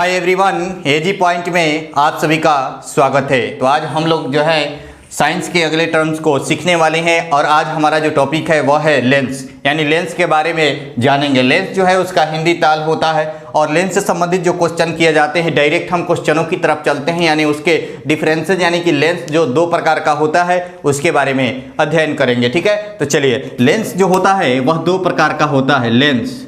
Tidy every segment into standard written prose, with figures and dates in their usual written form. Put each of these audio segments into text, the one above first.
Hi everyone, एजी point में आप सभी का स्वागत है। तो आज हम लोग जो है साइंस के अगले टर्म्स को सीखने वाले हैं और आज हमारा जो टॉपिक है वह है लेंस, यानी लेंस के बारे में जानेंगे। लेंस जो है उसका हिंदी ताल होता है और लेंस से संबंधित जो क्वेश्चन किए जाते हैं डायरेक्ट हम क्वेश्चनों की तरफ चलते हैं, यानी उसके डिफरेंसेज, यानी कि लेंस जो दो प्रकार का होता है उसके बारे में अध्ययन करेंगे। ठीक है, तो चलिए, लेंस जो होता है वह दो प्रकार का होता है। लेंस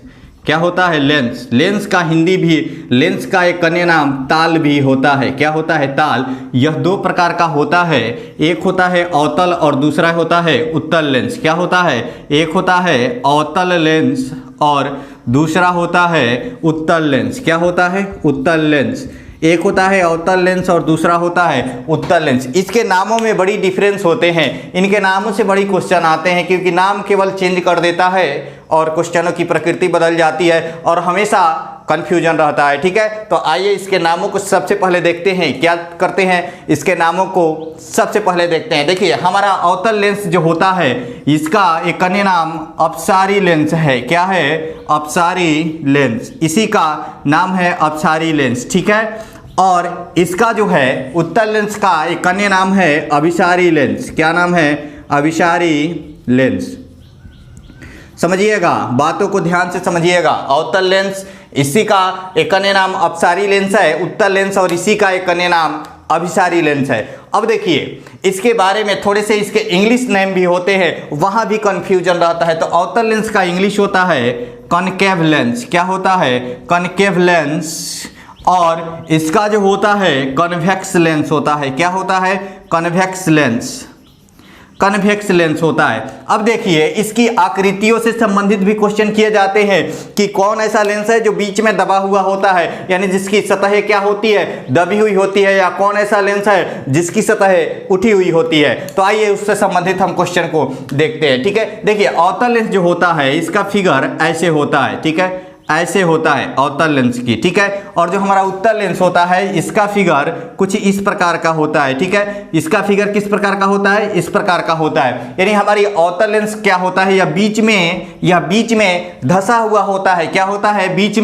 क्या होता है? लेंस। लेंस का हिंदी भी, लेंस का एक अन्य नाम ताल भी होता है। क्या होता है? ताल। यह दो प्रकार का होता है, एक होता है अवतल और दूसरा होता है उत्तल लेंस। क्या होता है? एक होता है अवतल लेंस और दूसरा होता है उत्तल लेंस। क्या होता है? उत्तल लेंस। एक होता है अवतल लेंस और दूसरा होता है उत्तल लेंस। इसके नामों में बड़ी डिफरेंस होते हैं, इनके नामों से बड़ी क्वेश्चन आते हैं क्योंकि नाम केवल चेंज कर देता है और क्वेश्चनों की प्रकृति बदल जाती है और हमेशा कंफ्यूजन रहता है। ठीक है, तो आइए इसके नामों को सबसे पहले देखते हैं। क्या करते हैं, इसके नामों को सबसे पहले देखते हैं। देखिए, हमारा अवतल लेंस जो होता है इसका एक अन्य नाम अपसारी लेंस है। क्या है? अपसारी लेंस। इसी का नाम है अपसारी लेंस। ठीक है, और इसका जो है उत्तल लेंस का एक अन्य नाम है अभिसारी लेंस। क्या नाम है? अभिसारी लेंस। समझिएगा, बातों को ध्यान से समझिएगा। अवतल लेंस, इसी का एक अन्य नाम अपसारी लेंस है, उत्तल लेंस और इसी का एक अन्य नाम अभिसारी लेंस है। अब देखिए, इसके बारे में थोड़े से इसके इंग्लिश नेम भी होते हैं, वहां भी कंफ्यूजन रहता है। तो अवतल लेंस का इंग्लिश होता है कॉनकेव लेंस। क्या होता है? Concave lens. और इसका जो होता है कॉन्वेक्स लेंस होता है। क्या होता है? Convex lens. कन्वेक्स लेंस होता है। अब देखिए, इसकी आकृतियों से संबंधित भी क्वेश्चन किए जाते हैं कि कौन ऐसा लेंस है जो बीच में दबा हुआ होता है, यानी जिसकी सतह क्या होती है? दबी हुई होती है, या कौन ऐसा लेंस है जिसकी सतह उठी हुई होती है। तो आइए उससे संबंधित हम क्वेश्चन को देखते हैं। ठीक है, देखिए, अवतल लेंस जो होता है इसका फिगर ऐसे होता है। ठीक है, ऐसे होता है अवतल लेंस की। ठीक है, और जो हमारा उत्तल लेंस होता है इसका फिगर कुछ इस प्रकार का होता है। ठीक है, इसका फिगर किस प्रकार का होता है? इस प्रकार का होता है। यानी हमारी अवतल लेंस क्या होता है? यह बीच में धंसा हुआ होता है। क्या होता है? बीच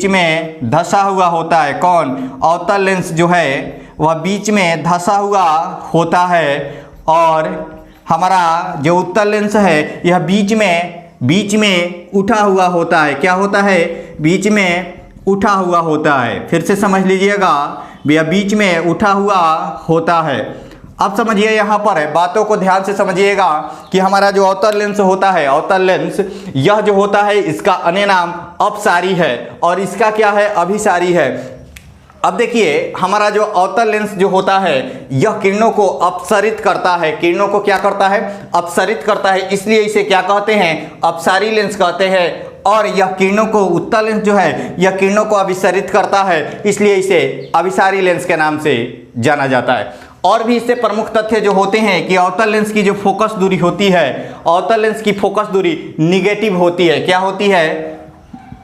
में धंसा हुआ होता है। कौन? अवतल लेंस जो है वह बीच में धंसा हुआ होता है और हमारा जो उत्तल लेंस है यह बीच में उठा हुआ होता है। क्या होता है? बीच में उठा हुआ होता है। फिर से समझ लीजिएगा, यह बीच में उठा हुआ होता है। अब समझिए, यहाँ पर बातों को ध्यान से समझिएगा कि हमारा जो अवतल लेंस होता है, अवतल लेंस, यह जो होता है इसका अन्य नाम अपसारी है और इसका क्या है? अभिसारी है। अब देखिए, हमारा जो अवतल लेंस जो होता है यह किरणों को अपसरित करता है। किरणों को क्या करता है? अपसरित करता है, इसलिए इसे क्या कहते हैं? अपसारी लेंस कहते हैं। और यह किरणों को, उत्तल लेंस जो है यह किरणों को अभिसरित करता है, इसलिए इसे अभिसारी लेंस के नाम से जाना जाता है। और भी इससे प्रमुख तथ्य जो होते हैं कि अवतल लेंस की जो फोकस दूरी होती है, अवतल लेंस की फोकस दूरी निगेटिव होती है। क्या होती है?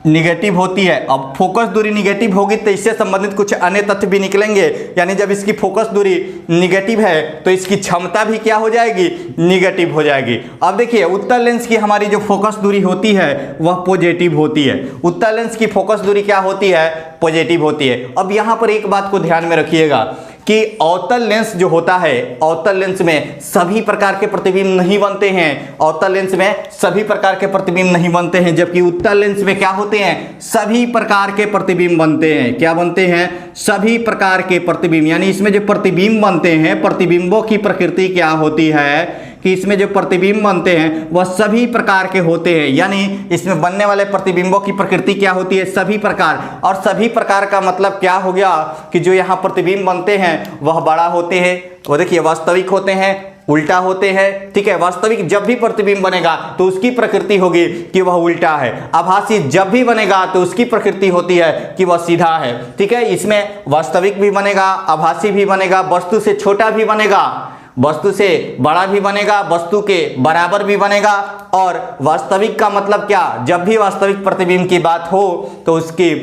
निगेटिव होती है। अब फोकस दूरी निगेटिव होगी तो इससे संबंधित कुछ अन्य तथ्य भी निकलेंगे, यानी जब इसकी फोकस दूरी निगेटिव है तो इसकी क्षमता भी क्या हो जाएगी? निगेटिव हो जाएगी। अब देखिए, उत्तल लेंस की हमारी जो फोकस दूरी होती है वह पॉजिटिव होती है। उत्तल लेंस की फोकस दूरी क्या होती है? पॉजिटिव होती है। अब यहाँ पर एक बात को ध्यान में रखिएगा कि अवतल लेंस जो होता है, अवतल लेंस में सभी प्रकार के प्रतिबिंब नहीं बनते हैं। अवतल लेंस में सभी प्रकार के प्रतिबिंब नहीं बनते हैं, जबकि उत्तल लेंस में क्या होते हैं? सभी प्रकार के प्रतिबिंब बनते हैं। क्या बनते हैं? सभी प्रकार के प्रतिबिंब। यानी इसमें जो प्रतिबिंब बनते हैं, प्रतिबिंबों की प्रकृति क्या होती है कि इसमें जो प्रतिबिंब बनते हैं वह सभी प्रकार के होते हैं। यानी इसमें बनने वाले प्रतिबिंबों की प्रकृति क्या होती है? सभी प्रकार। और सभी प्रकार का मतलब क्या हो गया कि जो यहाँ प्रतिबिंब बनते हैं वह बड़ा होते हैं, वो देखिए वास्तविक होते हैं, उल्टा होते हैं। ठीक है, वास्तविक जब भी प्रतिबिंब बनेगा तो उसकी प्रकृति होगी कि वह उल्टा है। आभासी जब भी बनेगा तो उसकी प्रकृति होती है कि वह सीधा है। ठीक है, इसमें वास्तविक भी बनेगा, आभासी भी बनेगा, वस्तु से छोटा भी बनेगा, वस्तु से बड़ा भी बनेगा, वस्तु के बराबर भी बनेगा। और वास्तविक का मतलब क्या? जब भी वास्तविक प्रतिबिंब की बात हो तो उसकी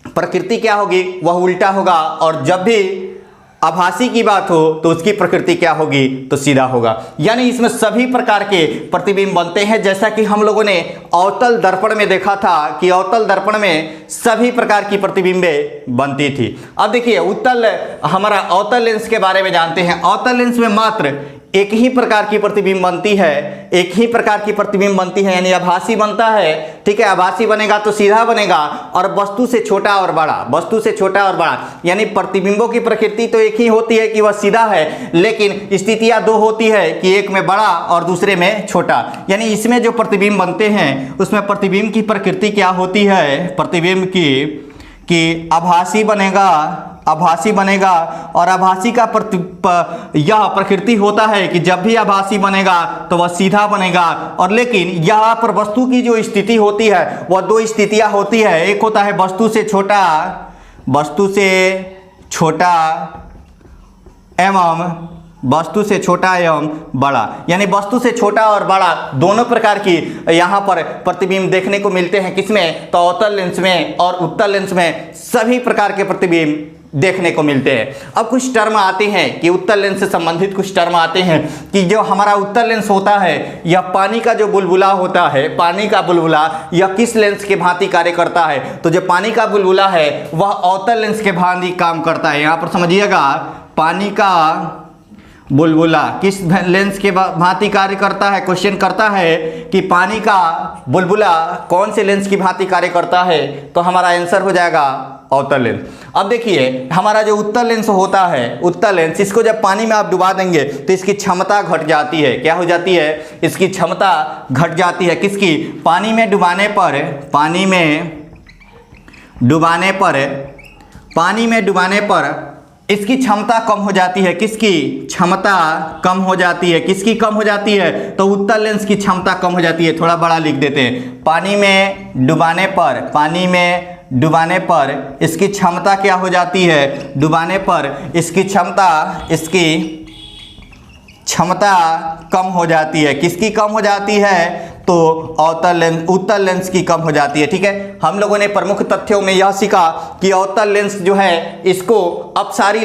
प्रकृति क्या होगी? वह उल्टा होगा। और जब भी आभासी की बात हो तो उसकी प्रकृति क्या होगी, तो सीधा होगा। यानी इसमें सभी प्रकार के प्रतिबिंब बनते हैं। जैसा कि हम लोगों ने अवतल दर्पण में देखा था कि अवतल दर्पण में सभी प्रकार की प्रतिबिंबें बनती थी। अब देखिए हमारा अवतल लेंस के बारे में जानते हैं। अवतल लेंस में मात्र एक ही प्रकार की प्रतिबिंब बनती है, एक ही प्रकार की प्रतिबिंब बनती है, यानी आभासी बनता है। ठीक है, आभासी बनेगा तो सीधा बनेगा और वस्तु से छोटा और बड़ा, वस्तु से छोटा और बड़ा, यानी प्रतिबिंबों की प्रकृति तो एक ही होती है कि वह सीधा है, लेकिन स्थितियां दो होती है कि एक में बड़ा और दूसरे में छोटा। यानी इसमें जो प्रतिबिंब बनते हैं उसमें प्रतिबिंब की प्रकृति क्या होती है, प्रतिबिंब की आभासी बनेगा और आभासी का यह प्रकृति होता है कि जब भी आभासी बनेगा तो वह सीधा बनेगा। और लेकिन यहाँ पर वस्तु की जो स्थिति होती है वह दो स्थितियां होती है। एक होता है वस्तु से छोटा एवं बड़ा, यानी वस्तु से छोटा और बड़ा दोनों प्रकार की यहाँ पर प्रतिबिंब देखने को मिलते हैं। किसमें, तो अवतल लेंस में और उत्तल लेंस में सभी प्रकार के प्रतिबिंब देखने को मिलते हैं। अब कुछ टर्म आते हैं कि उत्तल लेंस से संबंधित कुछ टर्म आते हैं कि जो हमारा उत्तल लेंस होता है यह पानी का जो बुलबुला होता है, पानी का बुलबुला यह किस लेंस के भांति कार्य करता है, तो जो पानी का बुलबुला है वह अवतल लेंस के भांति काम करता है। यहाँ पर समझिएगा, पानी का बुलबुला किस लेंस के भांति कार्य करता है। क्वेश्चन करता है कि पानी का बुलबुला कौन से लेंस की भांति कार्य करता है, तो हमारा आंसर हो जाएगा अवतल लेंस। अब देखिए हमारा जो उत्तल लेंस होता है, उत्तल लेंस, इसको जब पानी में आप डुबा देंगे तो इसकी क्षमता घट जाती है। क्या हो जाती है, इसकी क्षमता घट जाती है। किसकी, पानी में डुबाने पर इसकी क्षमता कम हो जाती है। किसकी क्षमता कम हो जाती है, किसकी कम हो जाती है, तो उत्तल लेंस की क्षमता कम हो जाती है। थोड़ा बड़ा लिख देते हैं, पानी में डुबाने पर इसकी क्षमता क्या हो जाती है, डुबाने पर इसकी क्षमता कम हो जाती है। किसकी कम हो जाती है, तो उत्तल लेंस की कम हो जाती है। ठीक है, हम लोगों ने प्रमुख तथ्यों में यह सीखा कि अवतल लेंस जो है इसको अपसारी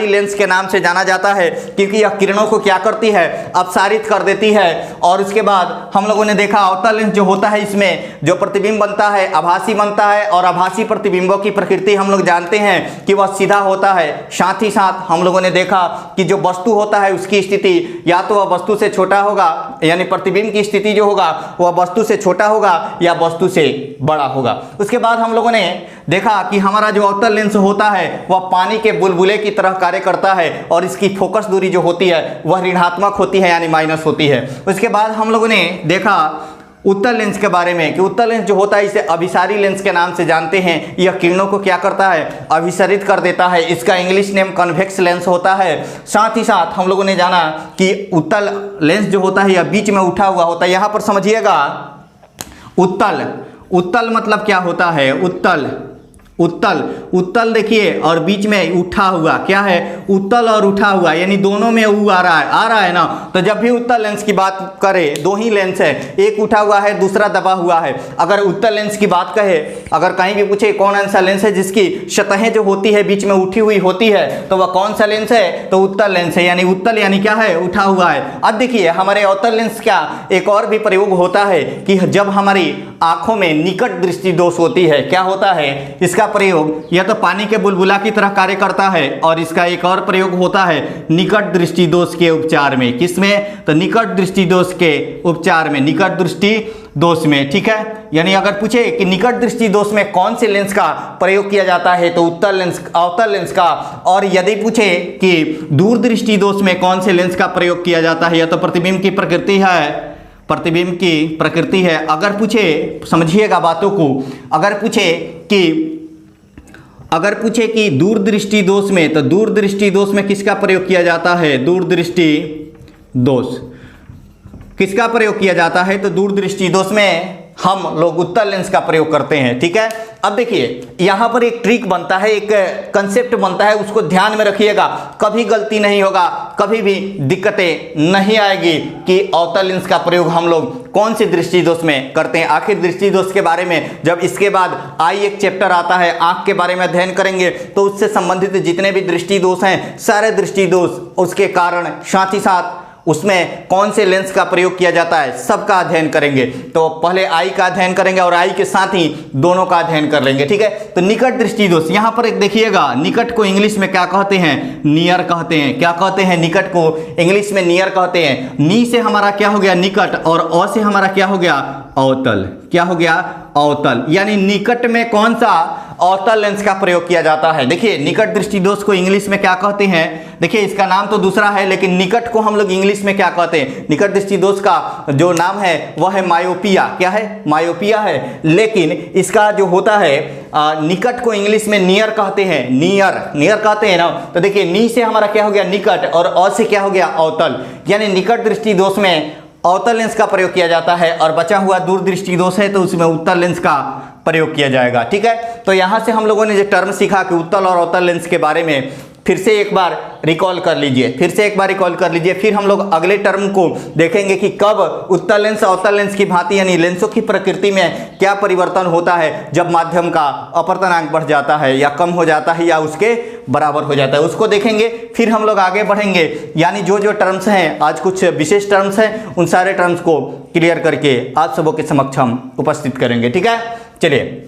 लेंस के नाम से जाना जाता है, क्योंकि यह किरणों को क्या करती है, अपसारित कर देती है। और उसके बाद हम लोगों ने देखा अवतल लेंस जो होता है इसमें जो प्रतिबिंब बनता है आभासी बनता है, और आभासी प्रतिबिंबों की प्रकृति हम लोग जानते हैं कि वह सीधा होता है। साथ ही साथ हम लोगों ने देखा कि जो वस्तु होता है उसकी स्थिति या तो वह वस्तु से छोटा होगा, यानी प्रतिबिंब की स्थिति जो होगा वह वस्तु से छोटा होगा या वस्तु से बड़ा होगा। उसके बाद हम लोगों ने देखा कि हमारा जो अवतल लेंस होता है वह पानी के बुलबुले की तरह कार्य करता है और इसकी फोकस दूरी जो होती है वह ऋणात्मक होती है, यानी माइनस होती है। उसके बाद हम लोगों ने देखा उत्तल लेंस के बारे में कि उत्तल लेंस जो होता है इसे अभिसारी लेंस के नाम से जानते हैं। यह किरणों को क्या करता है, अभिसारित कर देता है। इसका इंग्लिश नेम कन्वेक्स लेंस होता है। साथ ही साथ हम लोगों ने जाना कि उत्तल लेंस जो होता है यह बीच में उठा हुआ होता है। यहाँ पर समझिएगा, उत्तल मतलब क्या होता है, उत्तल देखिए और बीच में उठा हुआ, क्या है, उत्तल और उठा हुआ, यानी दोनों में ऊ आ रहा है ना। तो जब भी उत्तल लेंस की बात करें, दो ही लेंस है, एक उठा हुआ है दूसरा दबा हुआ है। अगर उत्तल लेंस की बात कहे, अगर कहीं भी पूछे कौन सा लेंस है जिसकी सतहें जो होती है बीच में उठी हुई होती है, तो वह कौन सा लेंस है, तो उत्तल लेंस है। यानी उत्तल यानी क्या है, उठा हुआ है। अब देखिए हमारे अवतल लेंस का एक और भी प्रयोग होता है कि जब हमारी आंखों में निकट दृष्टि दोष होती है, क्या होता है, इसका प्रयोग यह तो पानी के बुलबुला की तरह कार्य करता है, और इसका एक और प्रयोग होता है निकट दृष्टि दोष के उपचार में। किसमें, तो निकट दृष्टि दोष के उपचार में, निकट दृष्टि दोष में। ठीक है, यानी अगर पूछे कि निकट दृष्टि दोष में कौन से लेंस का प्रयोग किया जाता है, तो अवतल लेंस का। और यदि पूछे कि दूर दृष्टि दोष में कौन से लेंस का प्रयोग किया जाता है, या तो प्रतिबिंब की प्रकृति है, अगर पूछे, समझिएगा बातों को, अगर पूछे कि दूर दृष्टि दोष में, तो दूर दृष्टि दोष में किसका प्रयोग किया जाता है, दूर दृष्टि दोष किसका प्रयोग किया जाता है, तो दूर दृष्टि दोष में हम लोग उत्तल लेंस का प्रयोग करते हैं। ठीक है, अब देखिए यहाँ पर एक ट्रिक बनता है, एक कंसेप्ट बनता है, उसको ध्यान में रखिएगा, कभी गलती नहीं होगा, कभी भी दिक्कतें नहीं आएगी कि अवतल लेंस का प्रयोग हम लोग कौन से दृष्टि दोष में करते हैं। आखिर दृष्टि दोष के बारे में जब इसके बाद आई एक चैप्टर आता है, आंख के बारे में अध्ययन करेंगे, तो उससे संबंधित जितने भी दृष्टि दोष हैं, सारे दृष्टि दोष, उसके कारण, साथ ही साथ उसमें कौन से लेंस का प्रयोग किया जाता है, सबका अध्ययन करेंगे। तो पहले आई का अध्ययन करेंगे और आई के साथ ही दोनों का अध्ययन कर लेंगे, ठीक है। तो निकट दृष्टि दोष, यहाँ पर एक देखिएगा, निकट को इंग्लिश में क्या कहते हैं, नियर कहते हैं। क्या कहते हैं, निकट को इंग्लिश में नियर कहते हैं। नी से हमारा क्या हो गया, निकट, और अ से हमारा क्या हो गया, अवतल। क्या हो गया, अवतल। यानी निकट में कौन सा अवतल लेंस का प्रयोग किया जाता है। देखिए निकट दृष्टि दोष को इंग्लिश में क्या कहते हैं, देखिए इसका नाम तो दूसरा है, लेकिन निकट को हम लोग इंग्लिश में क्या कहते हैं, निकट दृष्टि दोष का जो नाम है वह है मायोपिया। क्या है, मायोपिया है। लेकिन इसका जो होता है निकट को इंग्लिश में नियर कहते हैं, नियर, नियर कहते हैं ना। तो देखिए नी से हमारा क्या हो गया, निकट, और अ से क्या हो गया, अवतल। यानी निकट दृष्टि दोष में अवतल लेंस का प्रयोग किया जाता है, और बचा हुआ दूर दृष्टि दोष है तो उसमें उत्तल लेंस का प्रयोग किया जाएगा, ठीक है। तो यहां से हम लोगों ने जो टर्म सीखा कि उत्तल और अवतल लेंस के बारे में, फिर से एक बार रिकॉल कर लीजिए, फिर हम लोग अगले टर्म को देखेंगे कि कब उत्तल लेंस अवतल लेंस की भांति यानी लेंसों की प्रकृति में क्या परिवर्तन होता है जब माध्यम का अपवर्तनांक बढ़ जाता है या कम हो जाता है या उसके बराबर हो जाता है, उसको देखेंगे। फिर हम लोग आगे बढ़ेंगे, यानी जो जो टर्म्स हैं, आज कुछ विशेष टर्म्स हैं, उन सारे टर्म्स को क्लियर करके आप सबों के समक्ष हम उपस्थित करेंगे, ठीक है। चलिए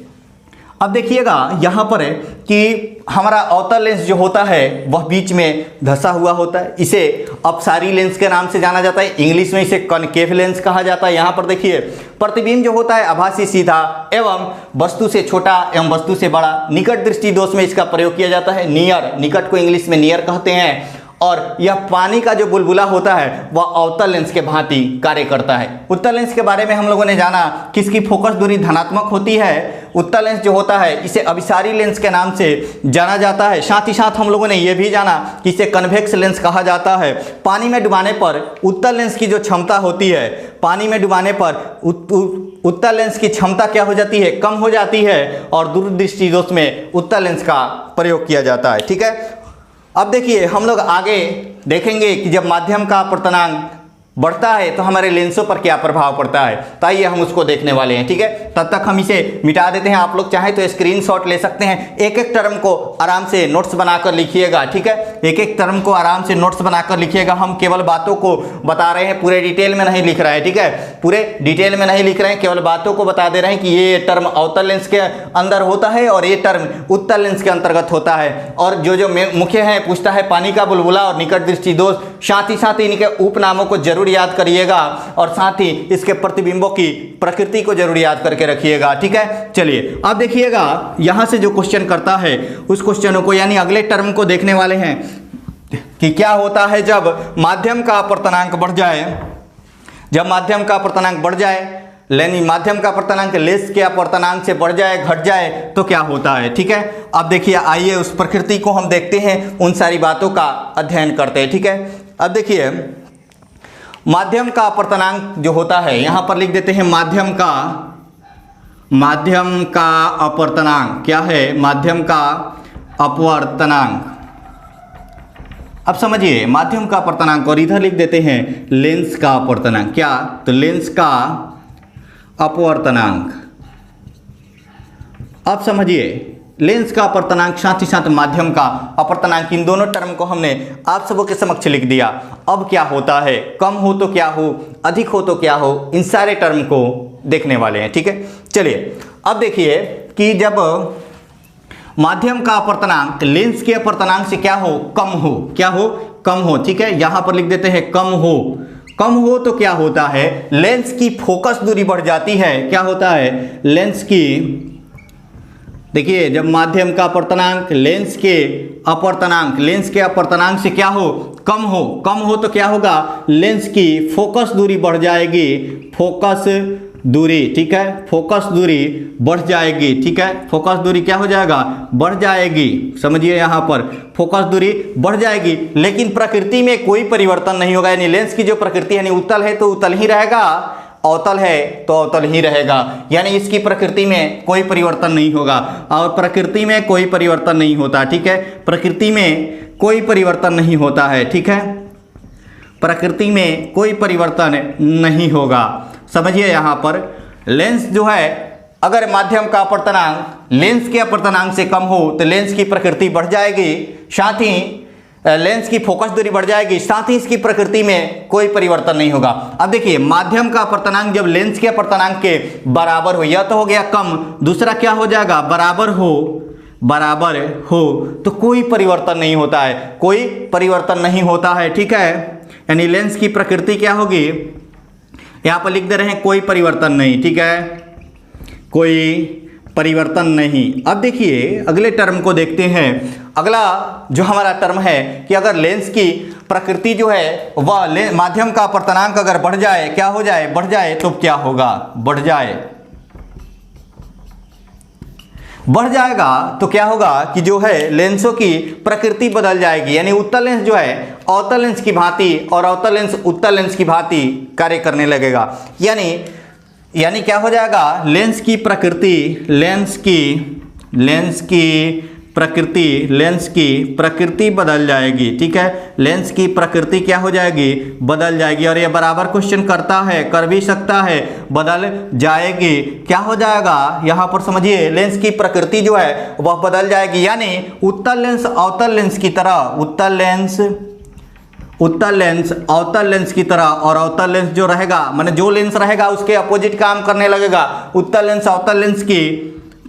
अब देखिएगा यहाँ पर कि हमारा अवतल लेंस जो होता है वह बीच में धंसा हुआ होता है, इसे अपसारी लेंस के नाम से जाना जाता है, इंग्लिश में इसे कनकेव लेंस कहा जाता है। यहाँ पर देखिए प्रतिबिंब जो होता है आभासी सीधा एवं वस्तु से छोटा एवं वस्तु से बड़ा। निकट दृष्टि दोष में इसका प्रयोग किया जाता है, नियर, निकट को इंग्लिश में नियर कहते हैं। और यह पानी का जो बुलबुला होता है वह अवतल लेंस के भांति कार्य करता है। उत्तल लेंस के बारे में हम लोगों ने जाना कि इसकी फोकस दूरी धनात्मक होती है। उत्तल लेंस जो होता है इसे अभिसारी लेंस के नाम से जाना जाता है। साथ ही साथ हम लोगों ने यह भी जाना कि इसे कन्वेक्स लेंस कहा जाता है। पानी में डुबाने पर उत्तल लेंस की जो क्षमता होती है, पानी में डुबाने पर उत्तल लेंस की क्षमता क्या हो जाती है, कम हो जाती है, और दूरदृष्टि दोष में उत्तल लेंस का प्रयोग किया जाता है, ठीक है। अब देखिए हम लोग आगे देखेंगे कि जब माध्यम का अपवर्तनांक बढ़ता है तो हमारे लेंसों पर क्या प्रभाव पड़ता है, तो आइए हम उसको देखने वाले हैं, ठीक है। तब तक हम इसे मिटा देते हैं। आप लोग चाहें तो स्क्रीनशॉट ले सकते हैं, एक एक टर्म को आराम से नोट्स बनाकर लिखिएगा, ठीक है। एक एक टर्म को आराम से नोट्स बनाकर लिखिएगा। हम केवल बातों को बता रहे हैं, पूरे डिटेल में नहीं लिख रहे हैं, ठीक है। पूरे डिटेल में नहीं लिख रहे हैं, केवल बातों को बता दे रहे हैं कि ये टर्म अवतल लेंस के अंदर होता है और ये टर्म उत्तल लेंस के अंतर्गत होता है। और जो जो मुख्य है पूछता है पानी का बुलबुला और निकट दृष्टि दोष, साथ ही साथ इनके उपनामों को जरूर याद करिएगा, और साथ ही इसके प्रतिबिंबों की प्रकृति को जरूर याद करके रखिएगा, ठीक है। चलिए अब देखिएगा यहां से जो क्वेश्चन करता है उस क्वेश्चनों को यानी अगले टर्म को देखने वाले हैं कि क्या होता है जब माध्यम का अपवर्तनांक बढ़ जाए। जब माध्यम का अपवर्तनांक बढ़ जाए, यानी माध्यम का अपवर्तनांक लेंस के अपवर्तनांक से बढ़ जाए, घट जाए, तो क्या होता है, ठीक है। अब देखिए आइए उस प्रकृति को हम देखते हैं, उन सारी बातों का अध्ययन करते हैं, ठीक है। अब देखिए माध्यम का अपवर्तनांक जो होता है, यहां पर लिख देते हैं माध्यम का अपवर्तनांक क्या है, माध्यम का अपवर्तनांक। अब समझिए माध्यम का अपवर्तनांक, और इधर लिख देते हैं लेंस का अपवर्तनांक। क्या, तो लेंस का अपवर्तनांक। अब समझिए लेंस का अपवर्तनांक साथ ही साथ माध्यम का अपवर्तनांक, इन दोनों टर्म को हमने आप सबों के समक्ष लिख दिया। अब क्या होता है, कम हो तो क्या हो, अधिक हो तो क्या हो, इन सारे टर्म को देखने वाले हैं, ठीक है। चलिए अब देखिए कि जब माध्यम का अपवर्तनांक लेंस के अपवर्तनांक से क्या हो, कम हो, क्या हो, कम हो, ठीक है। यहां पर लिख देते हैं कम हो। कम हो तो क्या होता है, लेंस की फोकस दूरी बढ़ जाती है। क्या होता है, लेंस की, देखिए जब माध्यम का अपवर्तनांक लेंस के अपवर्तनांक से क्या हो, कम हो तो क्या होगा, लेंस की फोकस दूरी बढ़ जाएगी, फोकस दूरी, ठीक है, फोकस दूरी बढ़ जाएगी, ठीक है। फोकस दूरी क्या हो जाएगा, बढ़ जाएगी, समझिए यहाँ पर फोकस दूरी बढ़ जाएगी, लेकिन प्रकृति में कोई परिवर्तन नहीं होगा। यानी लेंस की जो प्रकृति है, उत्तल है तो उत्तल ही रहेगा, अवतल है तो अवतल ही रहेगा, यानी इसकी प्रकृति में कोई परिवर्तन नहीं होगा। और प्रकृति में कोई परिवर्तन नहीं होता, ठीक है, प्रकृति में कोई परिवर्तन नहीं होता है, ठीक है, प्रकृति में कोई परिवर्तन नहीं होगा। समझिए यहाँ पर लेंस जो है, अगर माध्यम का अपवर्तनांक लेंस के अपवर्तनांक से कम हो तो लेंस की प्रकृति बढ़ जाएगी, साथ ही लेंस की फोकस दूरी बढ़ जाएगी, साथ ही इसकी प्रकृति में कोई परिवर्तन नहीं होगा। अब देखिए माध्यम का अपवर्तनांक जब लेंस के अपवर्तनांक के बराबर हो, या तो हो गया कम, दूसरा क्या हो जाएगा बराबर हो तो कोई परिवर्तन नहीं होता है, कोई परिवर्तन नहीं होता है, ठीक है। यानी लेंस की प्रकृति क्या होगी, यहाँ पर लिख दे रहे हैं कोई परिवर्तन नहीं, ठीक है, कोई परिवर्तन नहीं। अब देखिए अगले टर्म को देखते हैं। अगला जो हमारा टर्म है कि अगर लेंस की प्रकृति जो है वह माध्यम का अपवर्तनांक अगर बढ़ जाए, क्या हो जाए, बढ़ जाए तो क्या होगा, बढ़ जाएगा तो क्या होगा कि जो है लेंसों की प्रकृति बदल जाएगी, यानी उत्तल लेंस जो है अवतल लेंस की भांति और अवतल लेंस उत्तल लेंस की भांति कार्य करने लगेगा। यानी क्या हो जाएगा, लेंस की प्रकृति बदल जाएगी, ठीक है, लेंस की प्रकृति क्या हो जाएगी, बदल जाएगी। और ये बराबर क्वेश्चन करता है, कर भी सकता है, बदल जाएगी, क्या हो जाएगा, यहाँ पर समझिए लेंस की प्रकृति जो है वह बदल जाएगी, यानी उत्तल लेंस अवतल लेंस की तरह, उत्तल लेंस अवतल लेंस की तरह, और अवतल लेंस जो रहेगा माने जो लेंस रहेगा उसके अपोजिट काम करने लगेगा, उत्तल लेंस अवतल लेंस की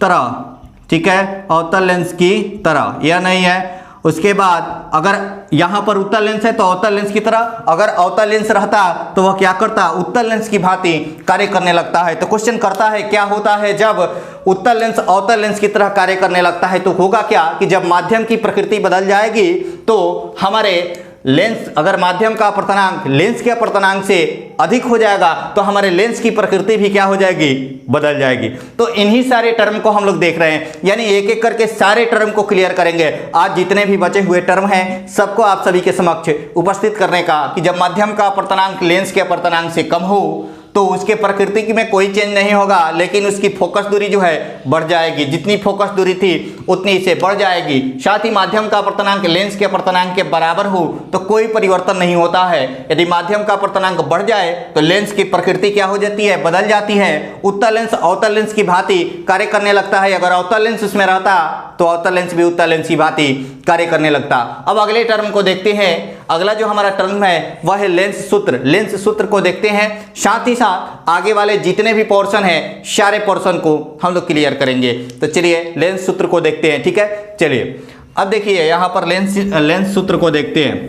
तरह, ठीक है, अवतल लेंस की तरह, यह नहीं है। उसके बाद अगर यहाँ पर उत्तल लेंस है तो अवतल लेंस की तरह, अगर अवतल लेंस रहता तो वह क्या करता, उत्तल लेंस की भांति कार्य करने लगता है। तो क्वेश्चन करता है क्या होता है जब उत्तल लेंस अवतल लेंस की तरह कार्य करने लगता है, तो होगा क्या कि जब माध्यम की प्रकृति बदल जाएगी तो हमारे लेंस, अगर माध्यम का अपवर्तनांक लेंस के अपवर्तनांक से अधिक हो जाएगा तो हमारे लेंस की प्रकृति भी क्या हो जाएगी, बदल जाएगी। तो इन्हीं सारे टर्म को हम लोग देख रहे हैं, यानी एक एक करके सारे टर्म को क्लियर करेंगे। आज जितने भी बचे हुए टर्म हैं सबको आप सभी के समक्ष उपस्थित करने का कि जब माध्यम का अपवर्तनांक लेंस के अपवर्तनांक से कम हो तो उसके प्रकृति में कोई चेंज नहीं होगा, लेकिन उसकी फोकस दूरी जो है बढ़ जाएगी, जितनी फोकस दूरी थी उतनी इसे बढ़ जाएगी। साथ ही माध्यम का अपवर्तनांक लेंस के अपवर्तनांक के बराबर हो तो कोई परिवर्तन नहीं होता है। यदि माध्यम का अपवर्तनांक बढ़ जाए तो लेंस की प्रकृति क्या हो जाती है, बदल जाती है, उत्तल लेंस अवतल लेंस की भांति कार्य करने लगता है। अगर अवतल लेंस उसमें रहता तो अवतल लेंस भी उत्तल लेंस की भांति कार्य करने लगता। अब अगले टर्म को देखते हैं। अगला जो हमारा टर्म है वह है लेंस सूत्र। लेंस सूत्र को देखते हैं, साथ ही साथ आगे वाले जितने भी पोर्शन हैं सारे पोर्शन को हम लोग क्लियर करेंगे। तो चलिए लेंस सूत्र को देखते हैं, ठीक है। चलिए अब देखिए यहाँ पर लेंस सूत्र को देखते हैं।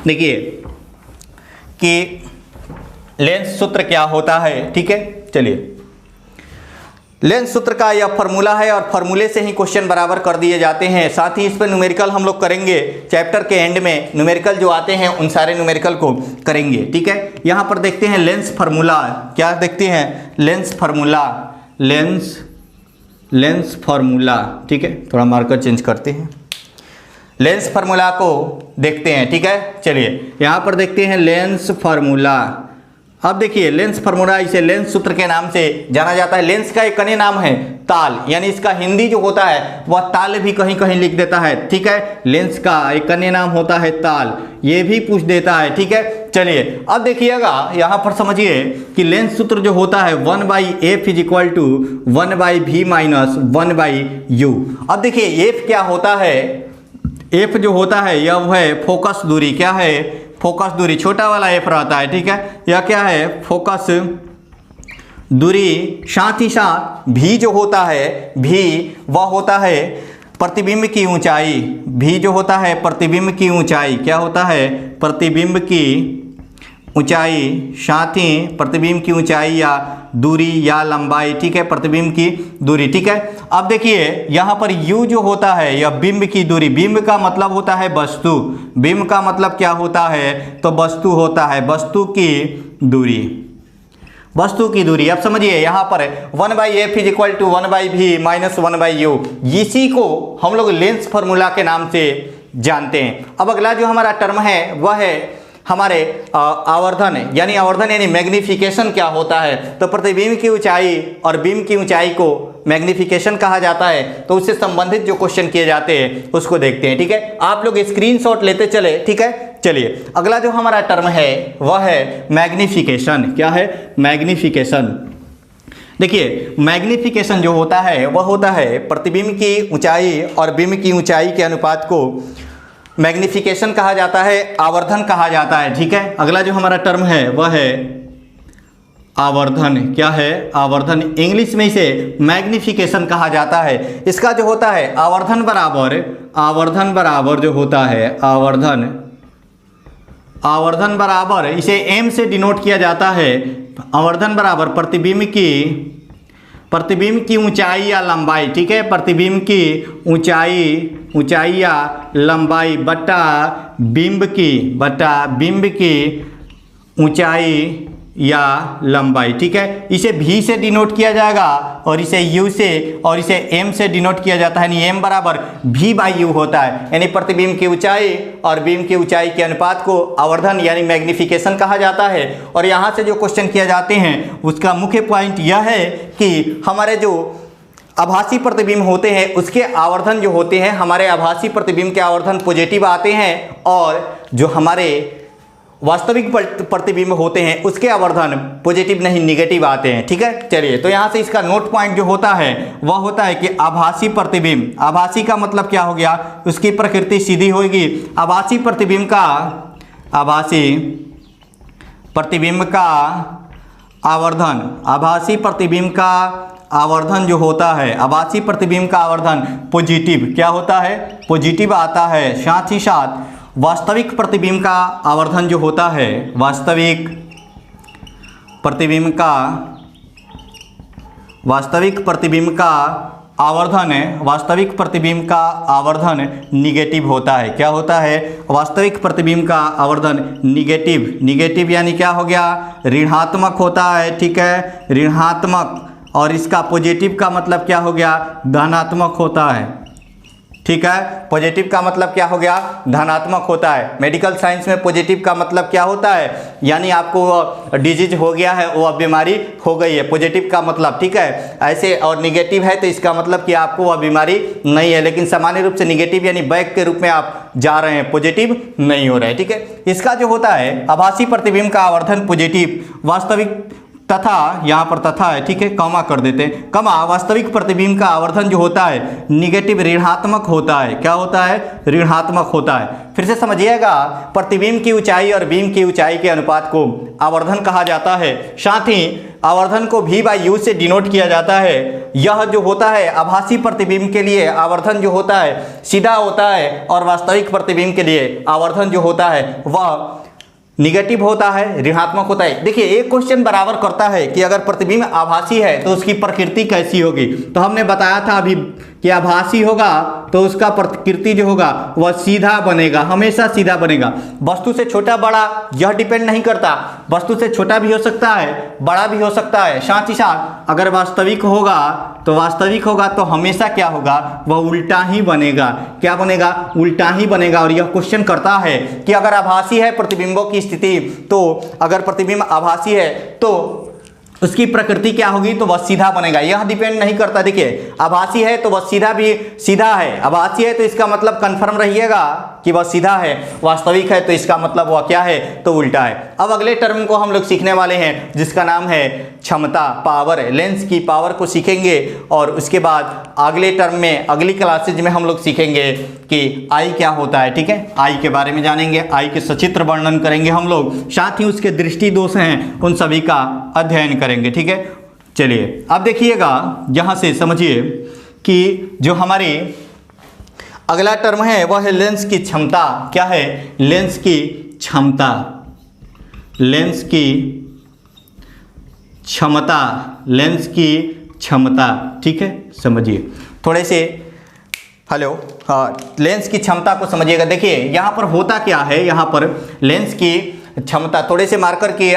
देखिए कि लेंस सूत्र क्या होता है, ठीक है। चलिए लेंस सूत्र का यह फॉर्मूला है और फॉर्मूले से ही क्वेश्चन बराबर कर दिए जाते हैं। साथ ही इस पर न्यूमेरिकल हम लोग करेंगे, चैप्टर के एंड में न्यूमेरिकल जो आते हैं उन सारे न्यूमेरिकल को करेंगे, ठीक है। यहाँ पर देखते हैं लेंस फार्मूला, क्या देखते हैं, लेंस फार्मूला, ठीक है। थोड़ा मार्कर चेंज करते हैं, लेंस फार्मूला को देखते हैं, ठीक है। चलिए यहाँ पर देखते हैं लेंस फार्मूला। अब देखिए लेंस फार्मूला, इसे लेंस सूत्र के नाम से जाना जाता है। लेंस का एक अन्य नाम है ताल, यानी इसका हिंदी जो होता है वह ताल भी कहीं कहीं लिख देता है, ठीक है। लेंस का एक अन्य नाम होता है ताल, ये भी पूछ देता है, ठीक है। चलिए अब देखिएगा यहाँ पर समझिए कि लेंस सूत्र जो होता है 1/f = 1/v - 1/u। अब देखिए f क्या होता है, f जो होता है यह है फोकस दूरी, क्या है, फोकस दूरी, छोटा वाला एफ रहता है, ठीक है। यह क्या है, फोकस दूरी। साथ ही साथ भी जो होता है, भी वह होता है प्रतिबिंब की ऊंचाई। भी जो होता है प्रतिबिंब की ऊंचाई, क्या होता है, प्रतिबिंब की ऊंचाई। साथ ही प्रतिबिंब की ऊंचाई या दूरी या लंबाई, ठीक है, प्रतिबिंब की दूरी, ठीक है। अब देखिए यहाँ पर u जो होता है यह बिंब की दूरी। बिंब का मतलब होता है वस्तु, बिंब का मतलब क्या होता है, तो वस्तु होता है, वस्तु की दूरी, वस्तु की दूरी। अब समझिए यहाँ पर 1/f = 1/v - 1/u, इसी को हम लोग लेंस फार्मूला के नाम से जानते हैं। अब अगला जो हमारा टर्म है वह है हमारे आवर्धन यानी आवर्धन यानी मैग्निफिकेशन क्या होता है, तो प्रतिबिंब की ऊंचाई और बिंब की ऊंचाई को मैग्निफिकेशन कहा जाता है। तो उससे संबंधित जो क्वेश्चन किए जाते हैं उसको देखते हैं। ठीक है, आप लोग स्क्रीनशॉट लेते चले। ठीक है, चलिए अगला जो हमारा टर्म है वह है मैग्निफिकेशन। क्या है? मैग्निफिकेशन। देखिए मैग्निफिकेशन जो होता है वह होता है प्रतिबिंब की ऊंचाई और बिंब की ऊंचाई के अनुपात को मैग्निफिकेशन कहा जाता है, आवर्धन कहा जाता है। ठीक है, अगला जो हमारा टर्म है वह है आवर्धन। क्या है? आवर्धन। इंग्लिश में इसे मैग्निफिकेशन कहा जाता है। इसका जो होता है आवर्धन बराबर जो होता है आवर्धन बराबर इसे m से डिनोट किया जाता है। आवर्धन बराबर प्रतिबिंब की ऊंचाई या लंबाई। ठीक है, प्रतिबिंब की ऊंचाई या लंबाई बटा बिंब की ऊंचाई या लंबाई। ठीक है, इसे v से डिनोट किया जाएगा और इसे u से और इसे m से डिनोट किया जाता है, यानी m बराबर v/u होता है। यानी प्रतिबिंब की ऊंचाई और बिंब की ऊंचाई के अनुपात को आवर्धन यानी मैग्निफिकेशन कहा जाता है। और यहाँ से जो क्वेश्चन किए जाते हैं उसका मुख्य पॉइंट यह है कि हमारे जो आभासी प्रतिबिंब होते हैं उसके आवर्धन जो होते हैं, हमारे आभासी प्रतिबिंब के आवर्धन पॉजिटिव आते हैं और जो हमारे वास्तविक प्रतिबिंब होते हैं उसके आवर्धन पॉजिटिव नहीं निगेटिव आते हैं। ठीक है, चलिए तो यहाँ से इसका नोट पॉइंट जो होता है वह होता है कि आभासी प्रतिबिंब, आभासी का मतलब क्या हो गया, उसकी प्रकृति सीधी होगी। आभासी प्रतिबिंब का आवर्धन जो होता है, आभासी प्रतिबिंब का आवर्धन पॉजिटिव क्या होता है, पॉजिटिव आता है। साथ ही साथ वास्तविक प्रतिबिंब का आवर्धन जो होता है, वास्तविक प्रतिबिंब का आवर्धन निगेटिव होता है। क्या होता है? वास्तविक प्रतिबिंब का आवर्धन निगेटिव यानी क्या हो गया, ऋणात्मक होता है। ठीक है, ऋणात्मक। और इसका पॉजिटिव का मतलब क्या हो गया, धनात्मक होता है। ठीक है, पॉजिटिव का मतलब क्या हो गया, धनात्मक होता है। मेडिकल साइंस में पॉजिटिव का मतलब क्या होता है, यानी आपको डिजीज हो गया है, वो अब बीमारी हो गई है, पॉजिटिव का मतलब। ठीक है, ऐसे और निगेटिव है तो इसका मतलब कि आपको वह बीमारी नहीं है, लेकिन सामान्य रूप से निगेटिव यानी बैक के रूप में आप जा रहे हैं, पॉजिटिव नहीं हो रहे हैं। ठीक है, इसका जो होता है आभासी प्रतिबिंब का आवर्धन पॉजिटिव, वास्तविक तथा यहाँ पर तथा है। ठीक है, कॉमा कर देते हैं, कॉमा वास्तविक प्रतिबिंब का आवर्धन जो होता है निगेटिव ऋणात्मक होता है। क्या होता है? ऋणात्मक होता है। फिर से समझिएगा, प्रतिबिंब की ऊंचाई और बिंब की ऊंचाई के अनुपात को आवर्धन कहा जाता है। साथ ही आवर्धन को v/u से डिनोट किया जाता है। यह जो होता है आभासी प्रतिबिंब के लिए आवर्धन जो होता है सीधा होता है और वास्तविक प्रतिबिंब के लिए आवर्धन जो होता है वह निगेटिव होता है, ऋणात्मक होता है। देखिए एक क्वेश्चन बराबर करता है कि अगर प्रतिबिंब आभासी है तो उसकी प्रकृति कैसी होगी। तो हमने बताया था अभी कि आभासी होगा तो उसका प्रकृति जो होगा वह सीधा बनेगा, हमेशा सीधा बनेगा। वस्तु से छोटा बड़ा यह डिपेंड नहीं करता, वस्तु से छोटा भी हो सकता है, बड़ा भी हो सकता है। साथ ही साथ अगर वास्तविक होगा तो हमेशा क्या होगा, वह उल्टा ही बनेगा। क्या बनेगा? उल्टा ही बनेगा। और यह क्वेश्चन करता है कि अगर आभासी है प्रतिबिंबों की स्थिति, तो अगर प्रतिबिंब आभासी है तो उसकी प्रकृति क्या होगी, तो वह सीधा बनेगा। यह डिपेंड नहीं करता। देखिए आभासी है तो वह सीधा है, आभासी है तो इसका मतलब कंफर्म रहिएगा कि वह सीधा है, वास्तविक है तो इसका मतलब वह क्या है, तो उल्टा है। अब अगले टर्म को हम लोग सीखने वाले हैं जिसका नाम है क्षमता, पावर। लेंस की पावर को सीखेंगे और उसके बाद अगले टर्म में अगली क्लासेज में हम लोग सीखेंगे कि आई क्या होता है। ठीक है, आई के बारे में जानेंगे, आई के सचित्र वर्णन करेंगे हम लोग, साथ ही उसके दृष्टि दोष हैं उन सभी का अध्ययन करेंगे। ठीक है, चलिए अब देखिएगा, यहाँ से समझिए कि जो हमारी अगला टर्म है वह है लेंस की क्षमता। क्या है? लेंस की क्षमता, लेंस की क्षमता, लेंस की क्षमता। ठीक है, समझिए थोड़े से, हेलो, हाँ, लेंस की क्षमता को समझिएगा। देखिए यहाँ पर होता क्या है, यहाँ पर लेंस की क्षमता, थोड़े से मार्कर की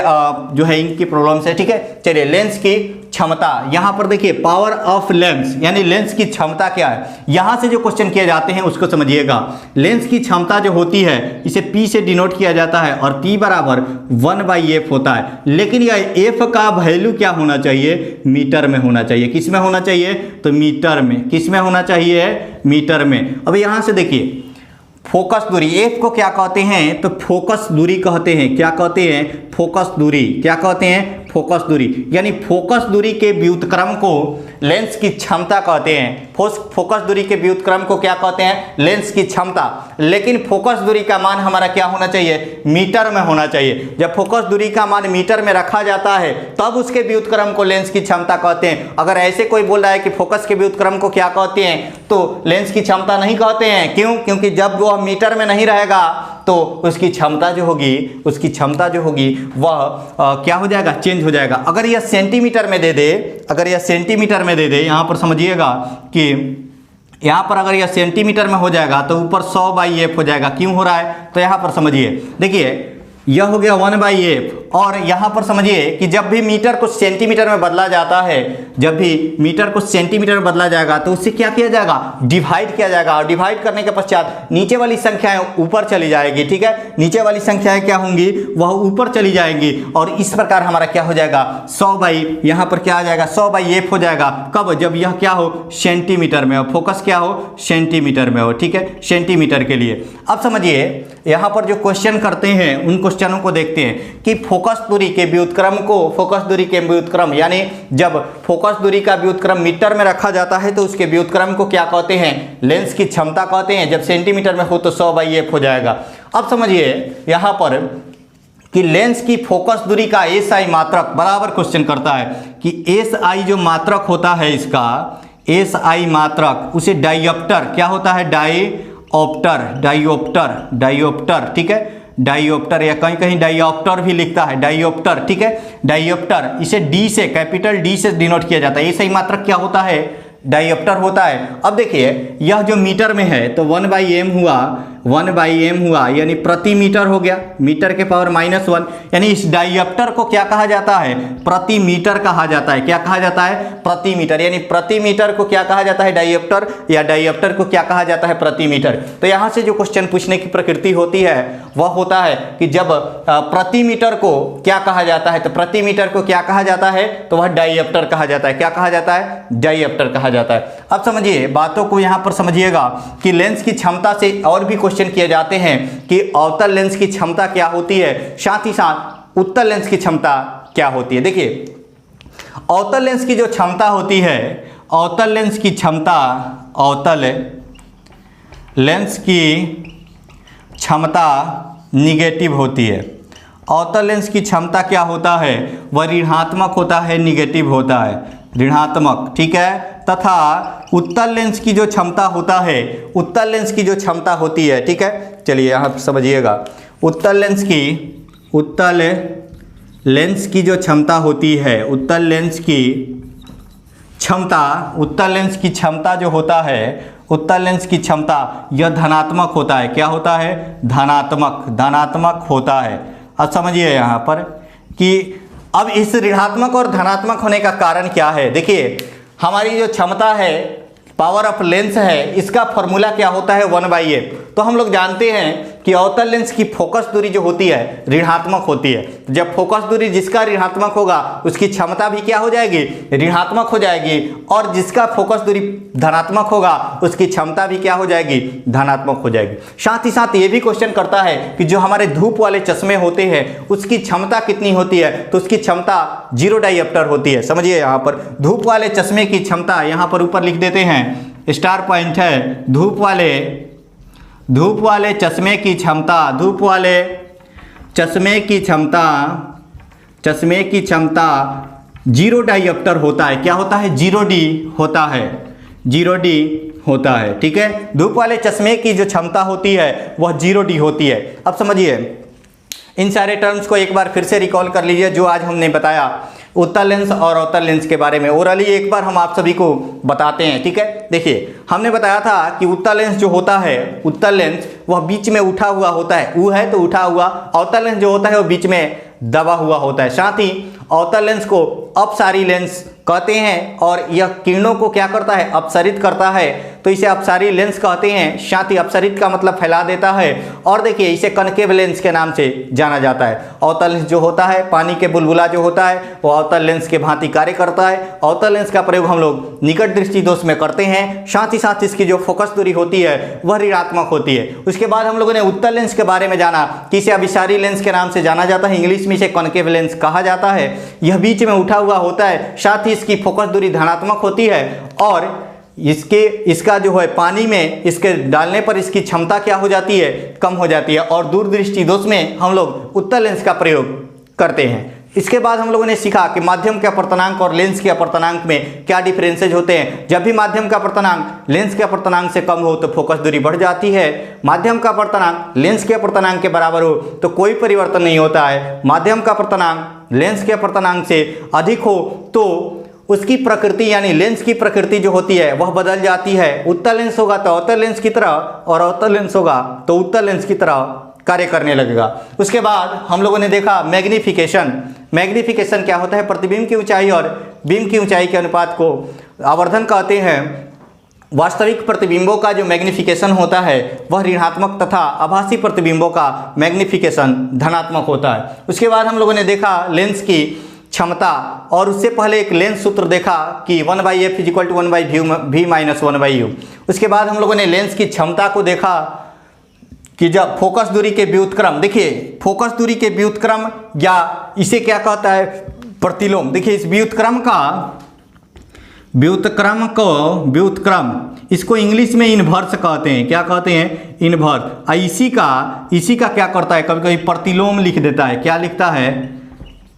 जो है इनकी प्रॉब्लम्स है, ठीक है। चलिए लेंस की क्षमता, यहाँ पर देखिए पावर ऑफ लेंस यानी लेंस की क्षमता क्या है, यहाँ से जो क्वेश्चन किए जाते हैं उसको समझिएगा। लेंस की क्षमता जो होती है इसे P से डिनोट किया जाता है और P बराबर 1/f होता है, लेकिन यह f का वैल्यू क्या होना चाहिए, मीटर में होना चाहिए। किस में होना चाहिए, तो मीटर में। किस में होना चाहिए, मीटर में। अब यहाँ से देखिए फोकस दूरी, एफ को क्या कहते हैं, तो फोकस दूरी कहते हैं। क्या कहते हैं, फोकस दूरी। क्या कहते हैं, फोकस दूरी। यानी फोकस दूरी के व्युत्क्रम को लेंस की क्षमता कहते हैं। फोकस दूरी के व्युत्क्रम को क्या कहते हैं, लेंस की क्षमता। लेकिन फोकस दूरी का मान हमारा क्या होना चाहिए, मीटर में होना चाहिए। जब फोकस दूरी का मान मीटर में रखा जाता है तब उसके व्युत्क्रम को लेंस की क्षमता कहते हैं। अगर ऐसे कोई बोल रहा है कि फोकस के व्युत्क्रम को क्या कहते हैं, तो लेंस की क्षमता नहीं कहते हैं। क्यों, क्योंकि जब वो मीटर में नहीं रहेगा तो उसकी क्षमता जो होगी, उसकी क्षमता जो होगी वह क्या हो जाएगा, चेंज हो जाएगा। अगर यह सेंटीमीटर में दे दे, अगर यह सेंटीमीटर में दे दे, यहाँ पर समझिएगा कि यहाँ पर अगर यह सेंटीमीटर में हो जाएगा तो ऊपर 100/f हो जाएगा। क्यों हो रहा है, तो यहाँ पर समझिए, देखिए यह हो गया 1/f, और यहाँ पर समझिए कि जब भी मीटर को सेंटीमीटर में बदला जाता है, जब भी मीटर को सेंटीमीटर में बदला जाएगा तो उससे क्या किया जाएगा, डिवाइड किया जाएगा। और डिवाइड करने के पश्चात नीचे वाली संख्याएं ऊपर चली जाएगी, ठीक है। नीचे वाली संख्याएं क्या होंगी, वह ऊपर चली जाएंगी और इस प्रकार हमारा क्या हो जाएगा, 100 यहाँ पर क्या आ जाएगा, 100/f हो जाएगा। कब, जब यह क्या हो, सेंटीमीटर में हो, फोकस क्या हो, सेंटीमीटर में हो, ठीक है, सेंटीमीटर के लिए। अब समझिए यहाँ पर जो क्वेश्चन करते हैं उन क्वेश्चनों को देखते हैं कि फोकस दूरी के व्युत्क्रम को, फोकस दूरी के व्युत्क्रम यानी जब फोकस दूरी का व्युत्क्रम मीटर में रखा जाता है तो उसके व्युत्क्रम को क्या कहते हैं, लेंस की क्षमता कहते हैं। जब सेंटीमीटर में हो तो 100/f हो जाएगा। अब समझिए यहाँ पर कि लेंस की फोकस दूरी का SI मात्रक, बराबर क्वेश्चन करता है कि SI जो मात्रक होता है इसका, SI मात्रक उसे डायोप्टर, क्या होता है, डायोप्टर, ठीक है, डायोप्टर, या कहीं कहीं डायोप्टर भी लिखता है, डायोप्टर, ठीक है, डायोप्टर। इसे D से, कैपिटल D से डिनोट किया जाता है। SI मात्रक क्या होता है, डायोप्टर होता है। अब देखिए यह जो मीटर में है तो 1/m हुआ, 1/m हुआ यानी प्रति मीटर हो गया, मीटर के पावर -1, यानी इस डायोप्टर को क्या कहा जाता है, प्रति मीटर कहा जाता है। क्या कहा जाता है, प्रति मीटर, यानी प्रति मीटर को क्या कहा जाता है, डायोप्टर, या डायोप्टर को क्या कहा जाता है, प्रति मीटर। तो यहाँ से जो क्वेश्चन पूछने की प्रकृति होती है वह होता है कि जब प्रति मीटर को क्या कहा जाता है, तो प्रति मीटर को क्या कहा जाता है, तो वह डायोप्टर कहा जाता है। क्या कहा जाता है, डायोप्टर कहा जाता है। अब समझिए बातों को यहाँ पर समझिएगा कि लेंस की क्षमता से और भी क्वेश्चन किए जाते हैं कि अवतल लेंस की क्षमता क्या होती है, साथ ही साथ उत्तल लेंस की क्षमता क्या होती है। देखिए अवतल लेंस की जो क्षमता होती है, अवतल लेंस की क्षमता, अवतल लेंस की क्षमता निगेटिव होती है। अवतल लेंस की क्षमता क्या होता है, वह ऋणात्मक होता है, निगेटिव होता है, ऋणात्मक, ठीक है। तथा उत्तल लेंस की जो क्षमता होता है, उत्तल लेंस की जो क्षमता होती है, ठीक है, चलिए यहाँ समझिएगा, उत्तल लेंस की जो क्षमता होती है, उत्तल लेंस की क्षमता जो होता है, उत्तल लेंस की क्षमता यह धनात्मक होता है। क्या होता है, धनात्मक होता है। अब समझिए यहाँ पर कि अब इस ऋणात्मक और धनात्मक होने का कारण क्या है। देखिए हमारी जो क्षमता है, पावर ऑफ लेंस है, इसका फॉर्मूला क्या होता है, 1/f। तो हम लोग जानते हैं कि अवतल लेंस की फोकस दूरी जो होती है ऋणात्मक होती है। जब फोकस दूरी जिसका ऋणात्मक होगा उसकी क्षमता भी क्या हो जाएगी, ऋणात्मक हो जाएगी, और जिसका फोकस दूरी धनात्मक होगा उसकी क्षमता भी क्या हो जाएगी, धनात्मक हो जाएगी। साथ ही साथ ये भी क्वेश्चन करता है कि जो हमारे धूप वाले चश्मे होते हैं उसकी क्षमता कितनी होती है, तो उसकी क्षमता 0 डायोप्टर होती है। समझिए यहाँ पर धूप वाले चश्मे की क्षमता यहाँ पर ऊपर लिख देते हैं, स्टार पॉइंट है, धूप वाले चश्मे की क्षमता, धूप वाले चश्मे की क्षमता 0 डायोप्टर होता है। क्या होता है, 0D होता है, 0D होता है, ठीक है। धूप वाले चश्मे की जो क्षमता होती है वह 0D होती है। अब समझिए इन सारे टर्म्स को एक बार फिर से रिकॉल कर लीजिए जो आज हमने बताया उत्तल लेंस और अवतल लेंस के बारे में ओरली एक बार हम आप सभी को बताते हैं, ठीक है। देखिए हमने बताया था कि उत्तल लेंस जो होता है, उत्तल लेंस वह बीच में उठा हुआ होता है, ऊ है तो उठा हुआ। अवतल लेंस जो होता है वो बीच में दबा हुआ होता है। साथ ही अवतल लेंस को अपसारी लेंस कहते हैं और यह किरणों को क्या करता है, अपसरित करता है, तो इसे अपसारी लेंस कहते हैं। साथ ही अपसरित का मतलब फैला देता है। और देखिए इसे कनकेव लेंस के नाम से जाना जाता है। अवतल लेंस जो होता है, पानी के बुलबुला जो होता है वो अवतल लेंस के भांति कार्य करता है। अवतल लेंस का प्रयोग हम लोग निकट दृष्टि दोष में करते हैं। साथ ही साथ इसकी जो फोकस दूरी होती है वह ऋणात्मक होती है। उसके बाद हम लोगों ने उत्तल लेंस के बारे में जाना कि इसे अभिसारी लेंस के नाम से जाना जाता है, इंग्लिश में इसे कनकेव लेंस कहा जाता है। यह बीच में उठा हुआ होता है, साथ ही इसकी फोकस दूरी धनात्मक होती है और इसका जो है पानी में इसके डालने पर इसकी क्षमता क्या हो जाती है, कम हो जाती है। और दूरदृष्टि दोष में हम लोग उत्तल लेंस का प्रयोग करते हैं। इसके बाद हम लोगों ने सीखा कि माध्यम के अपवर्तनांक और लेंस के अपवर्तनांक में क्या डिफरेंसेज होते हैं। जब भी माध्यम का अपवर्तनांक लेंस के अपवर्तनांक से कम हो तो फोकस दूरी बढ़ जाती है। माध्यम का अपवर्तनांक लेंस के अपवर्तनांक के बराबर हो तो कोई परिवर्तन नहीं होता है। माध्यम का अपवर्तनांक लेंस के अपवर्तनांक से अधिक हो तो उसकी प्रकृति यानी लेंस की प्रकृति जो होती है वह बदल जाती है। उत्तल लेंस होगा तो अवतल लेंस की तरह और अवतल लेंस होगा तो उत्तल लेंस की तरह कार्य करने लगेगा। उसके बाद हम लोगों ने देखा मैग्निफिकेशन। मैग्निफिकेशन क्या होता है, प्रतिबिंब की ऊंचाई और बीम की ऊंचाई के अनुपात को आवर्धन कहते हैं। वास्तविक प्रतिबिंबों का जो मैग्निफिकेशन होता है वह ऋणात्मक तथा आभासी प्रतिबिंबों का मैग्निफिकेशन धनात्मक होता है। उसके बाद हम लोगों ने देखा लेंस की क्षमता और उससे पहले एक लेंस सूत्र देखा कि 1/f = 1/v-1/u। उसके बाद हम लोगों ने लेंस की क्षमता को देखा कि जब फोकस दूरी के व्युत्क्रम, देखिए फोकस दूरी के व्युत्क्रम या इसे क्या कहता है, प्रतिलोम। देखिए इस व्युत्क्रम इसको इंग्लिश में इन्वर्स कहते हैं। क्या कहते हैं, इन्वर्स। इसी का क्या करता है, कभी कभी प्रतिलोम लिख देता है। क्या लिखता है,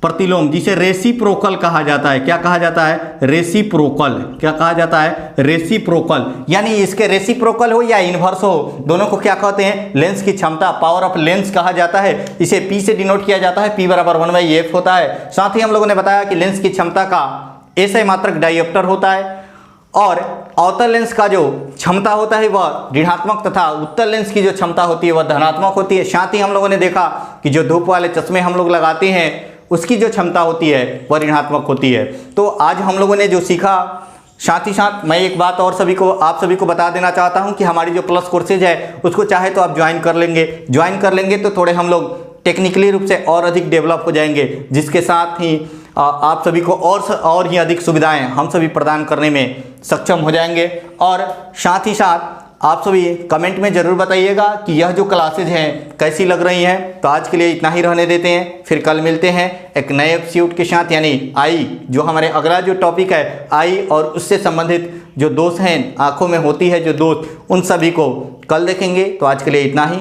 प्रतिलोम, जिसे रेसिप्रोकल कहा जाता है। क्या कहा जाता है, रेसिप्रोकल। क्या कहा जाता है, रेसिप्रोकल। यानी इसके रेसिप्रोकल हो या इन्वर्स हो, दोनों को क्या कहते हैं, लेंस की क्षमता, पावर ऑफ लेंस कहा जाता है। इसे P से डिनोट किया जाता है, P = 1/f होता है। साथ ही हम लोगों ने बताया कि लेंस की क्षमता का SI मात्रक डायोप्टर होता है और अवतल लेंस का जो क्षमता होता है वह ऋणात्मक तथा उत्तल लेंस की जो क्षमता होती है वह धनात्मक होती है। साथ ही हम लोगों ने देखा कि जो धूप वाले चश्मे हम लोग लगाते हैं उसकी जो क्षमता होती है वह ऋणात्मक होती है। तो आज हम लोगों ने जो सीखा, साथ ही साथ मैं एक बात और आप सभी को बता देना चाहता हूं कि हमारी जो प्लस कोर्सेज है उसको चाहे तो आप ज्वाइन कर लेंगे तो थोड़े हम लोग टेक्निकली रूप से और अधिक डेवलप हो जाएंगे, जिसके साथ ही आप सभी को और ही अधिक सुविधाएं हम सभी प्रदान करने में सक्षम हो जाएंगे। और साथ ही साथ आप सभी कमेंट में ज़रूर बताइएगा कि यह जो क्लासेज हैं कैसी लग रही हैं। तो आज के लिए इतना ही रहने देते हैं, फिर कल मिलते हैं एक नए एपिसोड के साथ, यानी आई, जो हमारे अगला जो टॉपिक है आई और उससे संबंधित जो दोष हैं, आँखों में होती है जो दोष, उन सभी को कल देखेंगे। तो आज के लिए इतना ही।